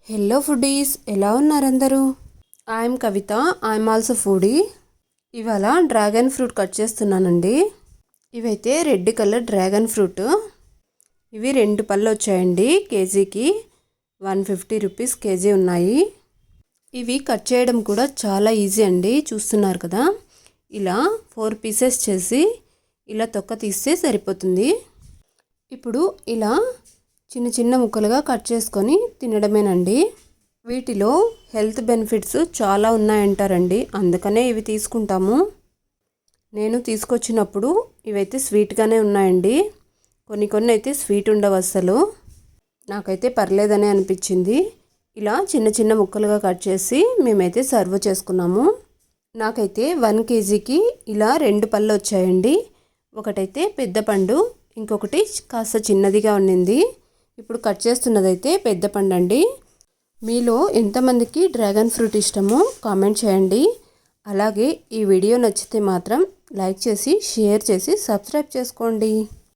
Hello foodies, ఎలా ఉన్నారు అందరూ? I'm Kavitha, I'm also foodie. ఇవాళ డ్రాగన్ ఫ్రూట్ కట్ చేస్తున్నానండి. ఇవైతే రెడ్ కలర్ డ్రాగన్ ఫ్రూట్. ఇవి 2 పళ్ళు వచ్చాయండి. కేజీకి 150 రూపీస్ కేజీ ఉన్నాయి. ఇవి కట్ చేయడం కూడా చాలా ఈజీ అండి. చూస్తున్నారు కదా, ఇలా 4 పీసెస్ చేసి ఇలా తొక్క తీస్తే సరిపోతుంది. ఇప్పుడు ఇలా చిన్న చిన్న ముక్కలుగా కట్ చేసుకొని తినడమేనండి. వీటిలో హెల్త్ బెనిఫిట్స్ చాలా ఉన్నాయంటారండి, అందుకనే ఇవి తీసుకుంటాము. నేను తీసుకొచ్చినప్పుడు ఇవైతే స్వీట్గానే ఉన్నాయండి. కొన్ని అయితే స్వీట్ ఉండవు అసలు. నాకైతే పర్లేదనే అనిపించింది. ఇలా చిన్న చిన్న ముక్కలుగా కట్ చేసి మేమైతే సర్వ్ చేసుకున్నాము. నాకైతే 1 కేజీకి ఇలా 2 పళ్ళు వచ్చాయండి. ఒకటైతే పెద్ద పండు, ఇంకొకటి కాస్త చిన్నదిగా ఉండింది. ఇప్పుడు కట్ చేస్తున్నదైతే పెద్ద పండు అండి. మీలో ఎంతమందికి డ్రాగన్ ఫ్రూట్ ఇష్టమో కామెంట్ చేయండి. అలాగే ఈ వీడియో నచ్చితే మాత్రం లైక్ చేసి, షేర్ చేసి, సబ్స్క్రైబ్ చేసుకోండి.